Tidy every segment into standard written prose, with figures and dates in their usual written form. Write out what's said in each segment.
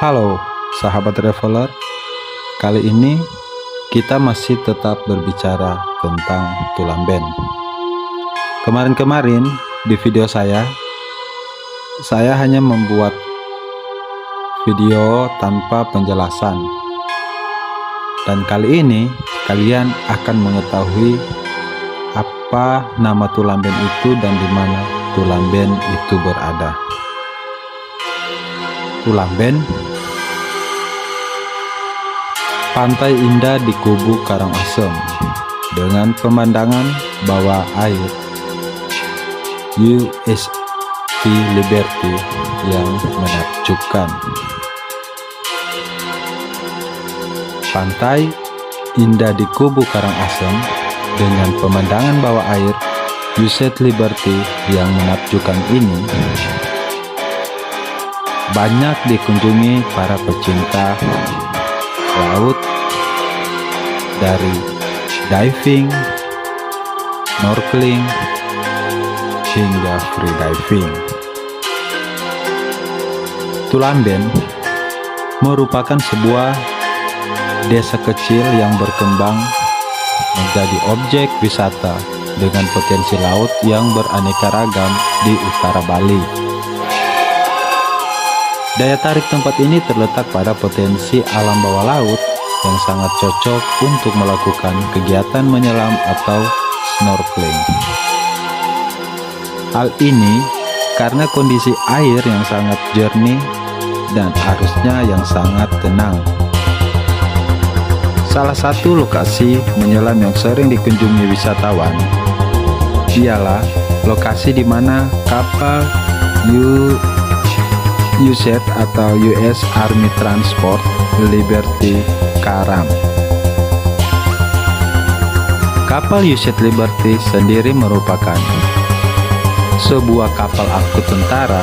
Halo sahabat traveler, kali ini kita masih tetap berbicara tentang Tulamben. Kemarin-kemarin di video saya hanya membuat video tanpa penjelasan. Dan kali ini kalian akan mengetahui apa nama Tulamben itu dan di mana Tulamben itu berada. Tulamben, pantai indah di Kubu Karangasem dengan pemandangan bawah air UST Liberty yang menakjubkan. Pantai indah di Kubu Karangasem dengan pemandangan bawah air UST Liberty yang menakjubkan ini banyak dikunjungi para pecinta laut, dari diving, snorkeling, hingga free diving. Tulamben merupakan sebuah desa kecil yang berkembang menjadi objek wisata dengan potensi laut yang beraneka ragam di utara Bali. Daya tarik tempat ini terletak pada potensi alam bawah laut yang sangat cocok untuk melakukan kegiatan menyelam atau snorkeling. Hal ini karena kondisi air yang sangat jernih dan arusnya yang sangat tenang. Salah satu lokasi menyelam yang sering dikunjungi wisatawan ialah lokasi di mana kapal USAT atau US Army Transport Liberty karam. Kapal USAT Liberty sendiri merupakan sebuah kapal angkut tentara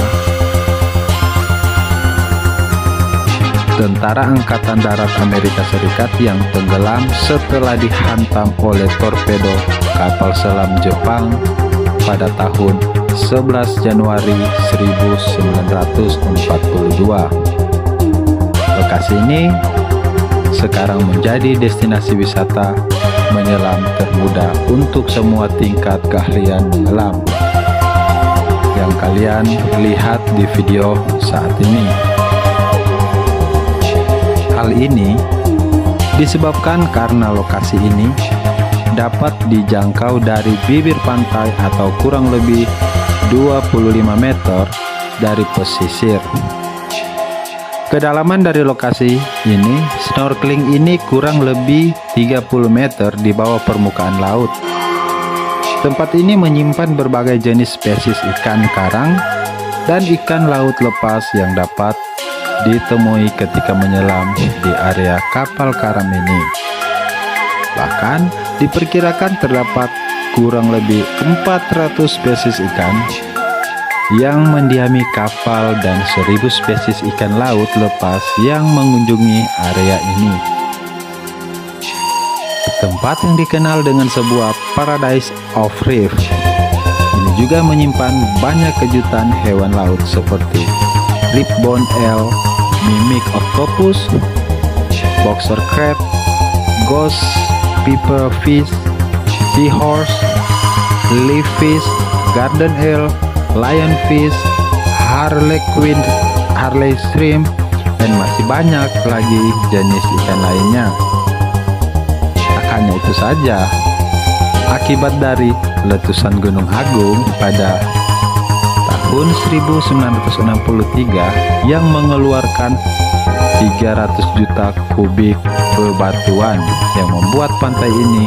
Angkatan Darat Amerika Serikat yang tenggelam setelah dihantam oleh torpedo kapal selam Jepang pada tahun 11 Januari 1942. Lokasi ini sekarang menjadi destinasi wisata menyelam termudah untuk semua tingkat keahlian menyelam yang kalian lihat di video saat ini. Hal ini disebabkan karena lokasi ini dapat dijangkau dari bibir pantai atau kurang lebih 25 meter dari pesisir. Kedalaman dari lokasi ini, snorkeling ini kurang lebih 30 meter di bawah permukaan laut. Tempat ini menyimpan berbagai jenis spesies ikan karang dan ikan laut lepas yang dapat ditemui ketika menyelam di area kapal karam ini. Bahkan diperkirakan terdapat kurang lebih 400 spesies ikan yang mendiami kapal dan 1000 spesies ikan laut lepas yang mengunjungi area ini. Tempat yang dikenal dengan sebuah paradise of reef ini juga menyimpan banyak kejutan hewan laut seperti ribbon eel, mimic octopus, boxer crab, ghost pepper fish, seahorse, leaf fish, garden eel, lionfish, harlequin, harley shrimp, dan masih banyak lagi jenis ikan lainnya. Tak hanya itu saja, akibat dari letusan Gunung Agung pada tahun 1963 yang mengeluarkan 300 juta kubik bebatuan yang membuat pantai ini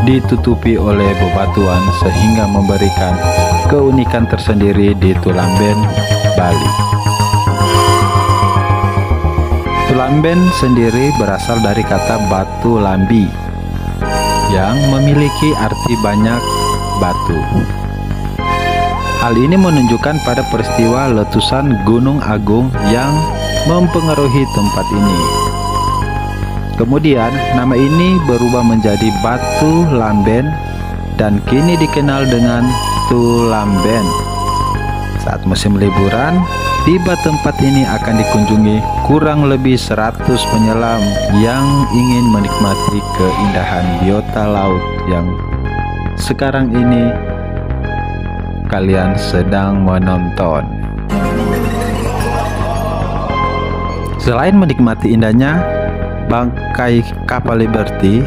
ditutupi oleh bebatuan sehingga memberikan keunikan tersendiri di Tulamben, Bali. Tulamben sendiri berasal dari kata batu lambi yang memiliki arti banyak batu. Hal ini menunjukkan pada peristiwa letusan Gunung Agung yang mempengaruhi tempat ini. Kemudian nama ini berubah menjadi Batu Lamben dan kini dikenal dengan Tulamben. Saat musim liburan, Tiba tempat ini akan dikunjungi kurang lebih 100 penyelam yang ingin menikmati keindahan biota laut yang sekarang ini kalian sedang menonton. Selain menikmati indahnya bangkai kapal Liberty,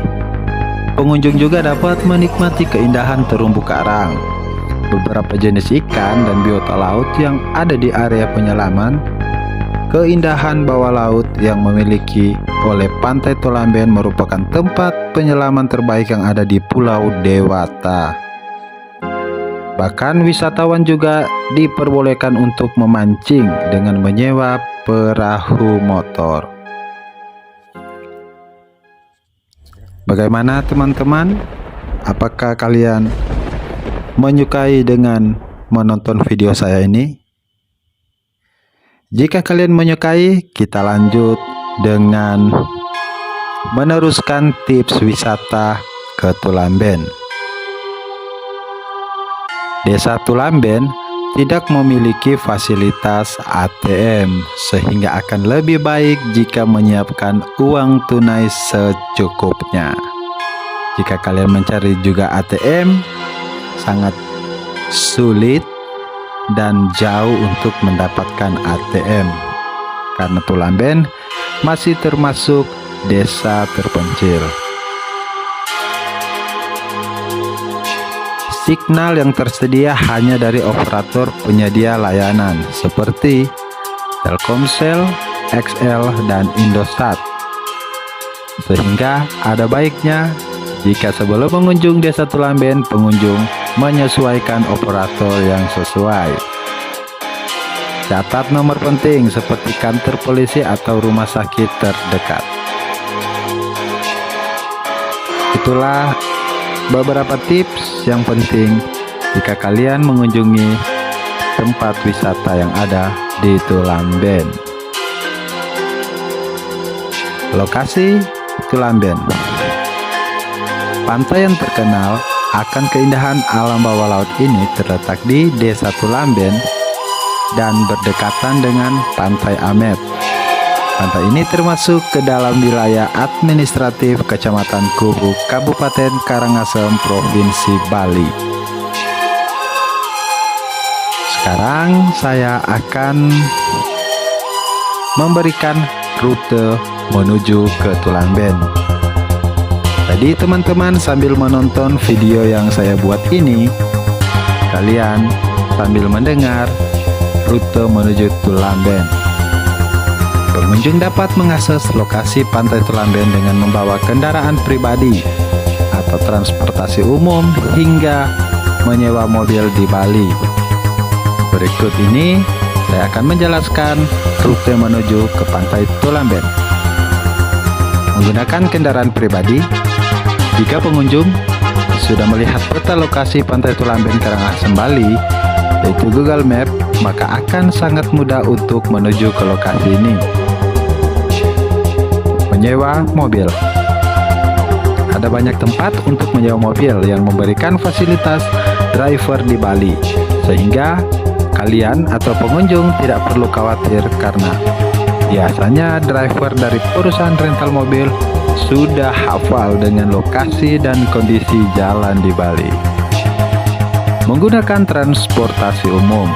pengunjung juga dapat menikmati keindahan terumbu karang, beberapa jenis ikan dan biota laut yang ada di area penyelaman, keindahan bawah laut yang memiliki oleh Pantai Tulamben merupakan tempat penyelaman terbaik yang ada di Pulau Dewata. Bahkan wisatawan juga diperbolehkan untuk memancing dengan menyewa perahu motor. Bagaimana teman-teman? Apakah kalian menyukai dengan menonton video saya ini? Jika kalian menyukai, kita lanjut dengan meneruskan tips wisata ke Tulamben. Desa Tulamben tidak memiliki fasilitas ATM, sehingga akan lebih baik jika menyiapkan uang tunai secukupnya. Jika kalian mencari juga ATM, sangat sulit dan jauh untuk mendapatkan ATM, karena Tulamben masih termasuk desa terpencil. Signal yang tersedia hanya dari operator penyedia layanan seperti Telkomsel, XL, dan Indosat. Sehingga ada baiknya jika sebelum mengunjung desa Tulamben, pengunjung menyesuaikan operator yang sesuai. Catat nomor penting seperti kantor polisi atau rumah sakit terdekat. Itulah beberapa tips yang penting jika kalian mengunjungi tempat wisata yang ada di Tulamben. Lokasi Tulamben. Pantai yang terkenal akan keindahan alam bawah laut ini terletak di Desa Tulamben dan berdekatan dengan Pantai Amet. Pantai ini termasuk ke dalam wilayah administratif Kecamatan Kubu, Kabupaten Karangasem, Provinsi Bali. Sekarang saya akan memberikan rute menuju ke Tulamben. Jadi teman-teman, sambil menonton video yang saya buat ini, kalian sambil mendengar rute menuju Tulamben. Pengunjung dapat mengakses lokasi Pantai Tulamben dengan membawa kendaraan pribadi atau transportasi umum hingga menyewa mobil di Bali. Berikut ini saya akan menjelaskan rute menuju ke Pantai Tulamben. Menggunakan kendaraan pribadi, jika pengunjung sudah melihat peta lokasi Pantai Tulamben Karangasem Bali, yaitu Google Map, maka akan sangat mudah untuk menuju ke lokasi ini. Menyewa mobil. Ada banyak tempat untuk menyewa mobil yang memberikan fasilitas driver di Bali, sehingga kalian atau pengunjung tidak perlu khawatir karena biasanya driver dari perusahaan rental mobil sudah hafal dengan lokasi dan kondisi jalan di Bali. Menggunakan transportasi umum,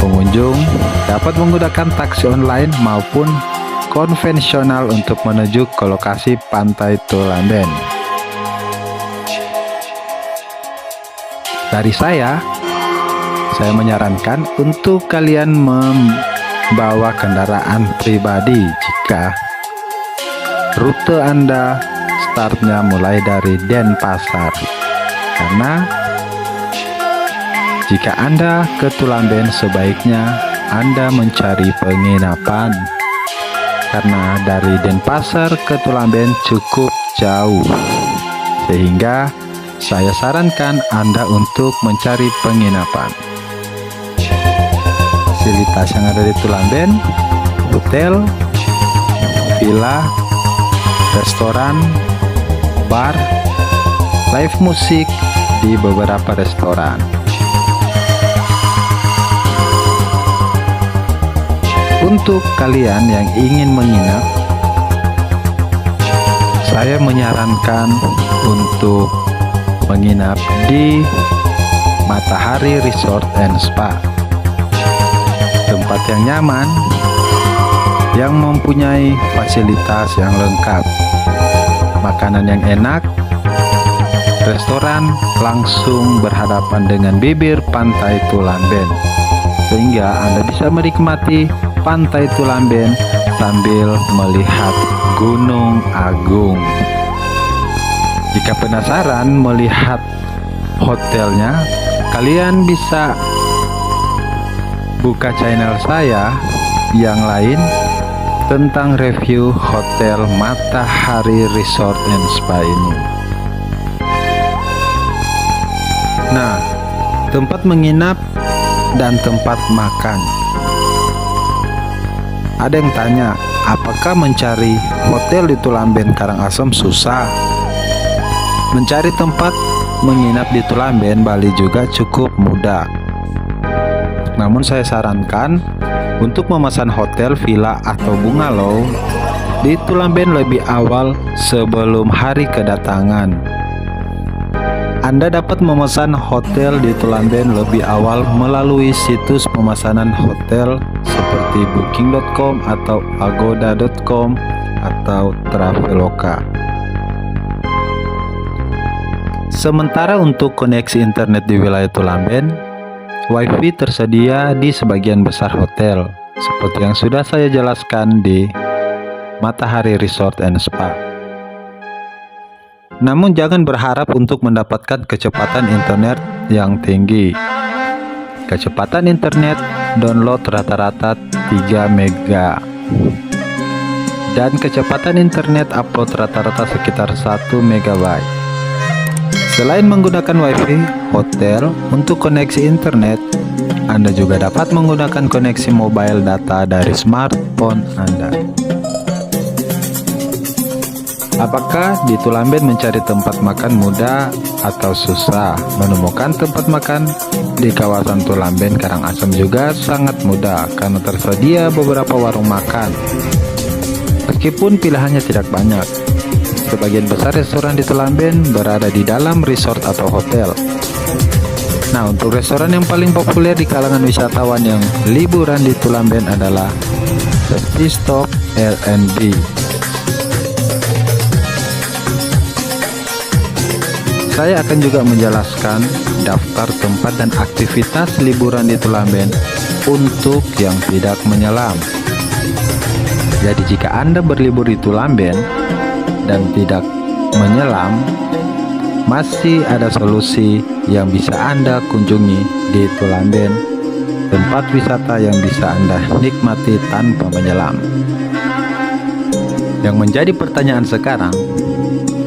pengunjung dapat menggunakan taksi online maupun konvensional untuk menuju ke lokasi Pantai Tulamben. Dari saya menyarankan untuk kalian membawa kendaraan pribadi jika rute Anda startnya mulai dari Denpasar, karena jika Anda ke Tulamben sebaiknya Anda mencari penginapan, karena dari Denpasar ke Tulamben cukup jauh, sehingga saya sarankan Anda untuk mencari penginapan. Fasilitas yang ada di Tulamben, hotel, villa, restoran, bar, live musik di beberapa restoran. Untuk kalian yang ingin menginap, saya menyarankan untuk menginap di Matahari Resort and Spa. Tempat yang nyaman, yang mempunyai fasilitas yang lengkap, makanan yang enak, restoran langsung berhadapan dengan bibir pantai Tulamben, sehingga Anda bisa menikmati pantai Tulamben sambil melihat Gunung Agung. Jika penasaran melihat hotelnya, kalian bisa buka channel saya yang lain tentang review hotel Matahari Resort and Spa ini. Nah, tempat menginap dan tempat makan. Ada yang tanya, apakah mencari hotel di Tulamben Karangasem susah? Mencari tempat menginap di Tulamben, Bali juga cukup mudah. Namun saya sarankan untuk memesan hotel, villa, atau bungalow di Tulamben lebih awal sebelum hari kedatangan. Anda dapat memesan hotel di Tulamben lebih awal melalui situs pemesanan hotel seperti booking.com atau agoda.com atau Traveloka. Sementara untuk koneksi internet di wilayah Tulamben, WiFi tersedia di sebagian besar hotel, seperti yang sudah saya jelaskan di Matahari Resort and Spa. Namun jangan berharap untuk mendapatkan kecepatan internet yang tinggi. Kecepatan internet download rata-rata 3 mega dan kecepatan internet upload rata-rata sekitar 1 megabyte. Selain menggunakan WiFi hotel untuk koneksi internet, Anda juga dapat menggunakan koneksi mobile data dari smartphone Anda. Apakah di Tulamben mencari tempat makan mudah atau susah? Menemukan tempat makan di kawasan Tulamben Karangasem juga sangat mudah karena tersedia beberapa warung makan. Meskipun pilihannya tidak banyak, sebagian besar restoran di Tulamben berada di dalam resort atau hotel. Nah, untuk restoran yang paling populer di kalangan wisatawan yang liburan di Tulamben adalah The Sea Stop L&B. Saya akan juga menjelaskan daftar tempat dan aktivitas liburan di Tulamben untuk yang tidak menyelam. Jadi jika Anda berlibur di Tulamben dan tidak menyelam, masih ada solusi yang bisa Anda kunjungi di Tulamben, tempat wisata yang bisa Anda nikmati tanpa menyelam. Yang menjadi pertanyaan sekarang,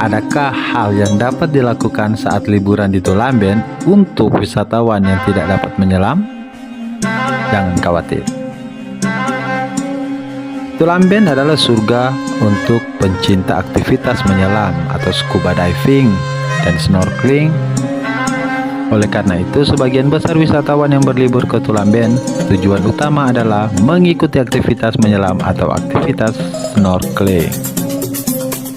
adakah hal yang dapat dilakukan saat liburan di Tulamben untuk wisatawan yang tidak dapat menyelam? Jangan khawatir. Tulamben adalah surga untuk pencinta aktivitas menyelam atau scuba diving dan snorkeling. Oleh karena itu, sebagian besar wisatawan yang berlibur ke Tulamben, tujuan utama adalah mengikuti aktivitas menyelam atau aktivitas snorkeling.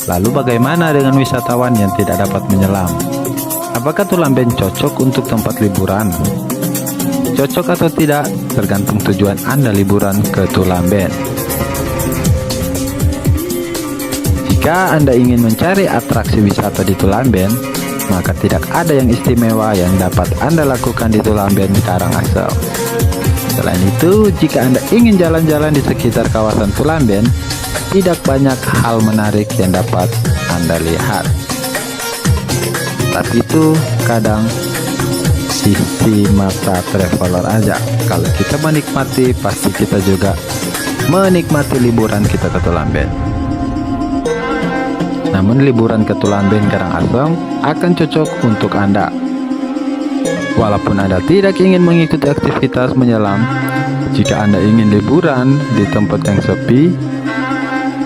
Lalu bagaimana dengan wisatawan yang tidak dapat menyelam? Apakah Tulamben cocok untuk tempat liburan? Cocok atau tidak tergantung tujuan Anda liburan ke Tulamben. Jika Anda ingin mencari atraksi wisata di Tulamben, maka tidak ada yang istimewa yang dapat Anda lakukan di Tulamben Karangasem. Selain itu, jika Anda ingin jalan-jalan di sekitar kawasan Tulamben, tidak banyak hal menarik yang dapat Anda lihat. Tapi itu kadang sisi mata traveler aja. Kalau kita menikmati, pasti kita juga menikmati liburan kita ke Tulamben. Namun liburan ke Tulamben Karangasem akan cocok untuk Anda. Walaupun Anda tidak ingin mengikuti aktivitas menyelam, jika Anda ingin liburan di tempat yang sepi,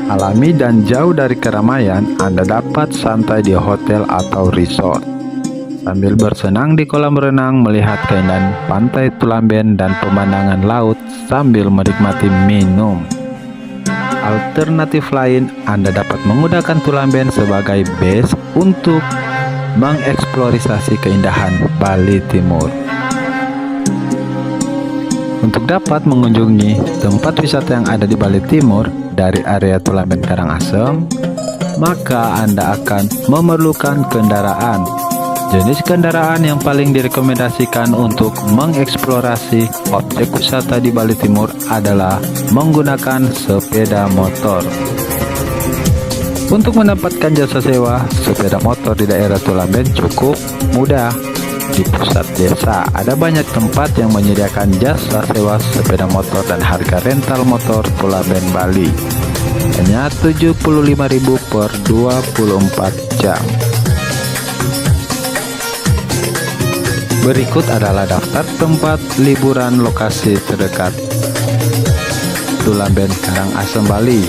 alami dan jauh dari keramaian, Anda dapat santai di hotel atau resort. sambil bersenang di kolam renang, melihat keindahan pantai Tulamben dan pemandangan laut sambil menikmati minum. Alternatif lain, Anda dapat menggunakan Tulamben sebagai base untuk mengeksplorasi keindahan Bali Timur. Untuk dapat mengunjungi tempat wisata yang ada di Bali Timur dari area Tulamben Karangasem, maka Anda akan memerlukan kendaraan. Jenis kendaraan yang paling direkomendasikan untuk mengeksplorasi objek wisata di Bali Timur adalah menggunakan sepeda motor. Untuk mendapatkan jasa sewa sepeda motor di daerah Tulamben cukup mudah. Di pusat desa ada banyak tempat yang menyediakan jasa sewa sepeda motor dan harga rental motor Tulamben Bali hanya Rp75.000 per 24 jam. Berikut adalah daftar tempat liburan lokasi terdekat Tulamben Karangasem Bali.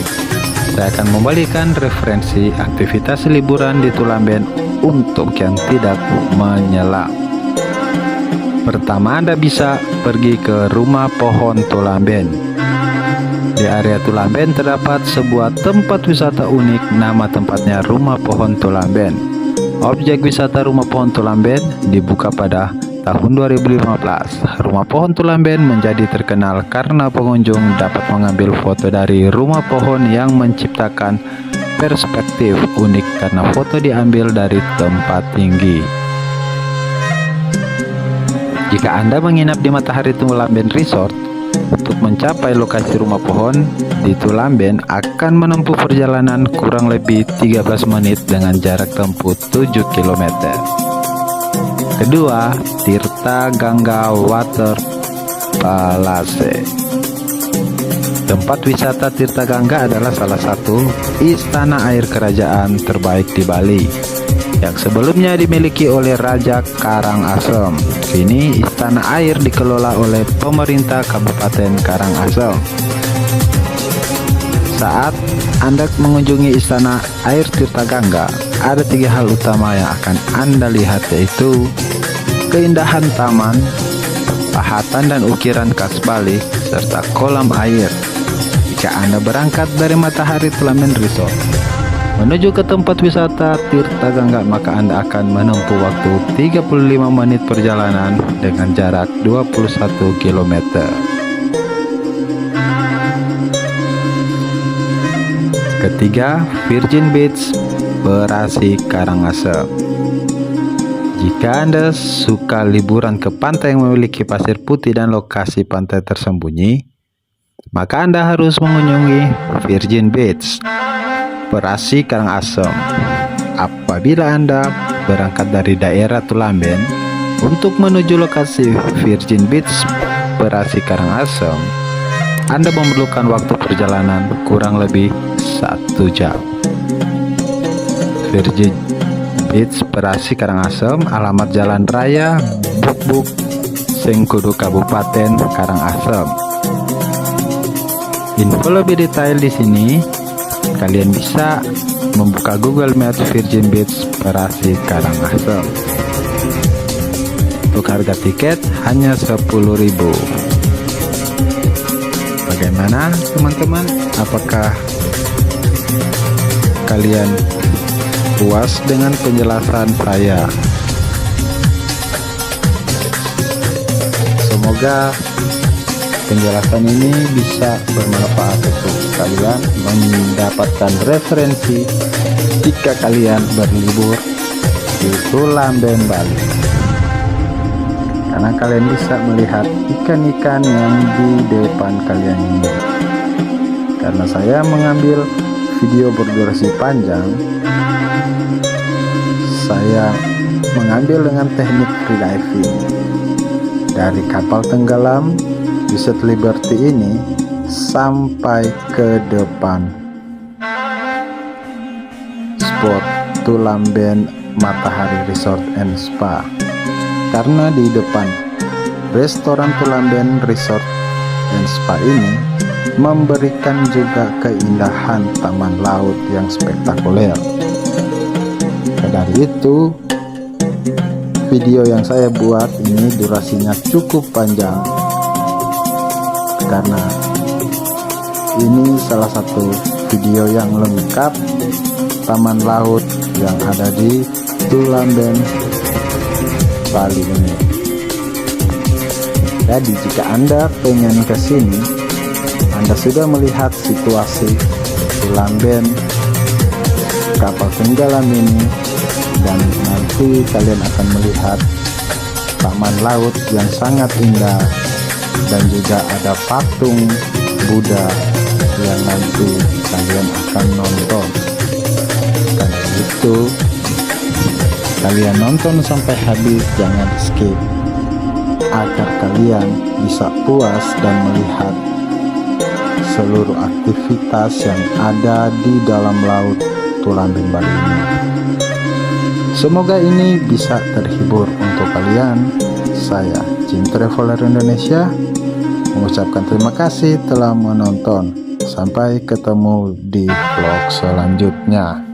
Saya akan memberikan referensi aktivitas liburan di Tulamben untuk yang tidak menyelam. Pertama, Anda bisa pergi ke Rumah Pohon Tulamben. Di area Tulamben terdapat sebuah tempat wisata unik, nama tempatnya Rumah Pohon Tulamben. Objek wisata Rumah Pohon Tulamben dibuka pada tahun 2015. Rumah Pohon Tulamben menjadi terkenal karena pengunjung dapat mengambil foto dari rumah pohon yang menciptakan perspektif unik karena foto diambil dari tempat tinggi. Jika Anda menginap di Matahari Tulamben Resort, untuk mencapai lokasi rumah pohon di Tulamben akan menempuh perjalanan kurang lebih 13 menit dengan jarak tempuh 7 km. Kedua, Tirta Gangga Water Palace. Tempat wisata Tirta Gangga adalah salah satu istana air kerajaan terbaik di Bali yang sebelumnya dimiliki oleh Raja Karangasem. Kini istana air dikelola oleh pemerintah Kabupaten Karangasem. Saat Anda mengunjungi istana air Tirta Gangga, ada 3 hal utama yang akan Anda lihat, yaitu keindahan taman, pahatan dan ukiran khas Bali, serta kolam air. Jika Anda berangkat dari Matahari Tulamben Resort menuju ke tempat wisata Tirta Gangga, maka Anda akan menempuh waktu 35 menit perjalanan dengan jarak 21 km. Ketiga, Virgin Beach, Perasi Karangasem. Jika Anda suka liburan ke pantai yang memiliki pasir putih dan lokasi pantai tersembunyi, maka Anda harus mengunjungi Virgin Beach, Perasi Karangasem. Apabila Anda berangkat dari daerah Tulamben untuk menuju lokasi Virgin Beach, Perasi Karangasem, Anda memerlukan waktu perjalanan kurang lebih 1 jam. Virgin Beach, Perasi Karangasem, alamat Jalan Raya Buk-Buk, Sengkudu, Kabupaten Karangasem. Info lebih detail di sini. Kalian bisa membuka Google Maps Virgin Beach, Perasi Karangasem. Untuk harga tiket hanya Rp10.000. Bagaimana teman-teman? Apakah kalian puas dengan penjelasan saya? Semoga penjelasan ini bisa bermanfaat untuk kalian mendapatkan referensi jika kalian berlibur di Tulamben Bali, karena kalian bisa melihat ikan-ikan yang di depan kalian ini. Karena saya mengambil video berdurasi panjang, saya mengambil dengan teknik freediving dari kapal tenggelam Visit Liberty ini sampai ke depan spot Tulamben Matahari Resort and Spa. Karena di depan restoran Tulamben Resort and Spa ini memberikan juga keindahan taman laut yang spektakuler. Dari itu, video yang saya buat ini durasinya cukup panjang karena ini salah satu video yang lengkap taman laut yang ada di Tulamben, Bali ini. Jadi jika Anda pengen ke sini, Anda sudah melihat situasi Tulamben, kapal tenggelam ini, dan nanti kalian akan melihat taman laut yang sangat indah, dan juga ada patung Buddha yang nanti kalian akan nonton. Karena itu kalian nonton sampai habis, jangan skip, agar kalian bisa puas dan melihat seluruh aktivitas yang ada di dalam laut Tulamben Bali ini. Semoga ini bisa terhibur untuk kalian. Saya Jim Traveler Indonesia mengucapkan terima kasih telah menonton. Sampai ketemu di vlog selanjutnya.